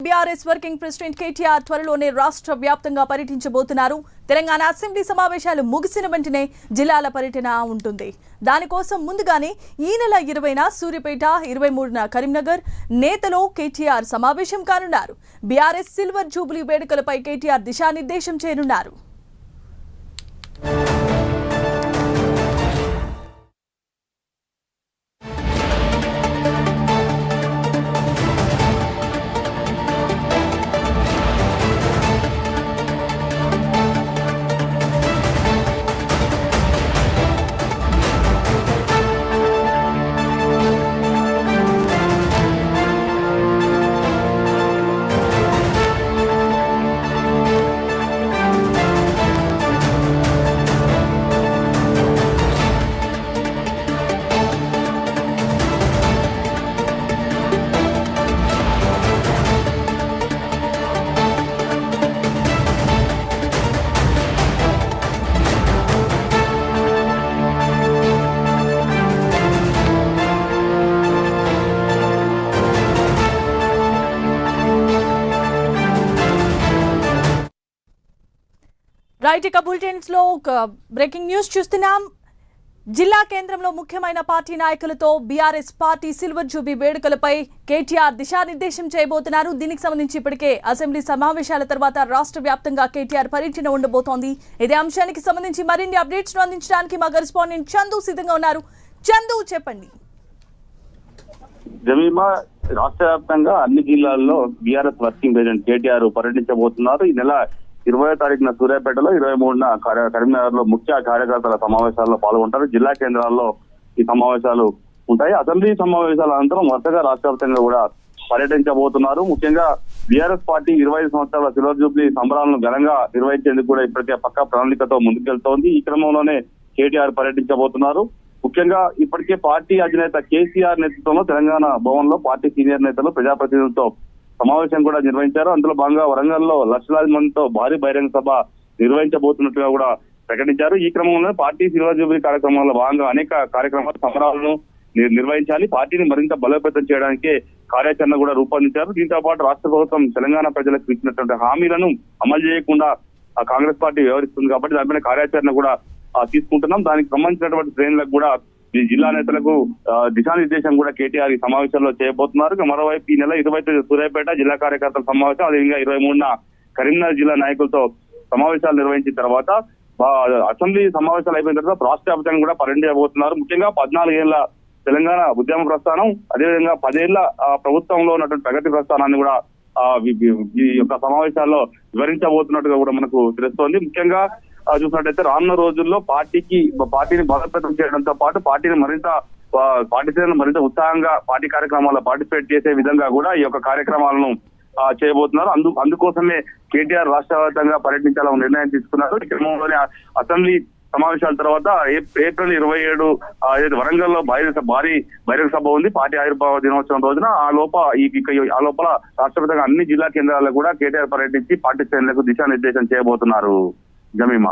BRS working president KTR త్వరలోనే రాష్ట్ర వ్యాప్తంగా పర్యటించబోతున్నారు. తెలంగాణ అసెంబ్లీ సమావేశాలు ముగిసిన వెంటనే జిల్లాల పర్యటన ఉంటుంది. దానికోసం ముందుగానే ఈ నెల 20న సూర్యాపేట, 23న కరీంనగర్ నేతలో కేటీఆర్ సమావేశం కానున్నారు. బీఆర్ఎస్ సిల్వర్ జూబ్లీ వేడుకలపై కేటీఆర్ దిశానిర్దేశం చేయనున్నారు. రైట్, ఇక బులెటిన్స్ లో బ్రేకింగ్ న్యూస్ చూస్తున్నాం. జిల్లా కేంద్రంలో ముఖ్యమైన పార్టీ నాయకులతో బీఆర్ఎస్ పార్టీ సిల్వర్ జూబ్లీ వేడుకలపై కేటీఆర్ దిశానిర్దేశం చేయబోతున్నారు. దీనికి సంబంధించి ఇప్పటికే అసెంబ్లీ సమావేశాల తర్వాత రాష్ట్ర వ్యాప్తంగా కేటీఆర్ పర్యటన ఉండబోతోంది. ఇదే అంశానికి సంబంధించి మరిన్ని అప్డేట్స్ ను అందించడానికి మా కరెస్పాండెంట్ చందు సిద్ధంగా ఉన్నారు. చందు, చెప్పండి. జమీమా, రాష్ట్ర వ్యాప్తంగా అన్ని జిల్లాల్లో బీఆర్ఎస్ వర్కింగ్ ప్రెసిడెంట్ కేటీఆర్ పర్యటించబోతున్నారు. ఈ నెల 20వ తారీఖున సూర్యాపేటలో, 23న కరీంనగర్ లో ముఖ్య కార్యకర్తల సమావేశాల్లో పాల్గొంటారు. జిల్లా కేంద్రాల్లో ఈ సమావేశాలు ఉంటాయి. అసెంబ్లీ సమావేశాల అనంతరం వరుసగా రాష్ట్ర వ్యాప్తంగా కూడా పర్యటించబోతున్నారు. ముఖ్యంగా బీఆర్ఎస్ పార్టీ 25 సంవత్సరాల సిల్వర్ జూబ్లీ సంబరాలను ఘనంగా నిర్వహించేందుకు కూడా ఇప్పటికే పక్కా ప్రణాళికతో ముందుకెళ్తోంది. ఈ క్రమంలోనే కేటీఆర్ పర్యటించబోతున్నారు. ముఖ్యంగా ఇప్పటికే పార్టీ అధినేత కేసీఆర్ నేతృత్వంలో తెలంగాణ భవన్ లో పార్టీ సీనియర్ నేతలు, ప్రజాప్రతినిధులతో సమావేశం కూడా నిర్వహించారు. అందులో భాగంగా వరంగల్లో లక్షలాది మందితో భారీ బహిరంగ సభ నిర్వహించబోతున్నట్టుగా కూడా ప్రకటించారు. ఈ క్రమంలో పార్టీ సిల్వర్ జూబ్లీ కార్యక్రమాల్లో భాగంగా అనేక కార్యక్రమాలు, సమరాలను నిర్వహించాలి. పార్టీని మరింత బలోపేతం చేయడానికి కార్యాచరణ కూడా రూపొందించారు. దీంతో పాటు రాష్ట్ర ప్రభుత్వం తెలంగాణ ప్రజలకు ఇచ్చినటువంటి హామీలను అమలు చేయకుండా కాంగ్రెస్ పార్టీ వ్యవహరిస్తుంది కాబట్టి దానిపైన కార్యాచరణ కూడా తీసుకుంటున్నాం. దానికి సంబంధించినటువంటి శ్రేణులకు కూడా ఈ జిల్లా నేతలకు దిశానిర్దేశం కూడా కేటీఆర్ ఈ సమావేశంలో చేయబోతున్నారు. మరోవైపు ఈ నెల 25 సూర్యాపేట జిల్లా కార్యకర్తల సమావేశం, అదేవిధంగా 23న కరీంనగర్ జిల్లా నాయకులతో సమావేశాలు నిర్వహించిన తర్వాత అసెంబ్లీ సమావేశాలు అయిపోయిన తర్వాత రాష్ట్ర వ్యాప్తంగా కూడా పర్యటించబోతున్నారు. ముఖ్యంగా 14 ఏళ్ల తెలంగాణ ఉద్యమ ప్రస్థానం, అదేవిధంగా 10 ఏళ్ల ప్రభుత్వంలో ఉన్నటువంటి ప్రగతి ప్రస్థానాన్ని కూడా ఈ యొక్క సమావేశాల్లో వివరించబోతున్నట్టుగా కూడా మనకు తెలుస్తోంది. ముఖ్యంగా చూసినట్టయితే రానున్న రోజుల్లో పార్టీని బలోపేతం చేయడంతో పాటు పార్టీ శ్రేణులు మరింత ఉత్సాహంగా పార్టీ కార్యక్రమాల్లో పార్టిసిపేట్ చేసే విధంగా కూడా ఈ యొక్క కార్యక్రమాలను చేయబోతున్నారు. అందుకోసమే కేటీఆర్ రాష్ట్ర వ్యాప్తంగా పర్యటించాలని నిర్ణయం తీసుకున్నారు. ఈ క్రమంలోనే అసెంబ్లీ సమావేశాల తర్వాత ఏప్రిల్ 27 వరంగల్లో భారీ బహిరంగ సభ ఉంది. పార్టీ ఆవిర్భావ దినోత్సవం రోజున ఆ లోపల రాష్ట్ర వ్యాప్తంగా అన్ని జిల్లా కేంద్రాల్లో కూడా కేటీఆర్ పర్యటించి పార్టీ శ్రేణులకు దిశానిర్దేశం చేయబోతున్నారు. జమీమా.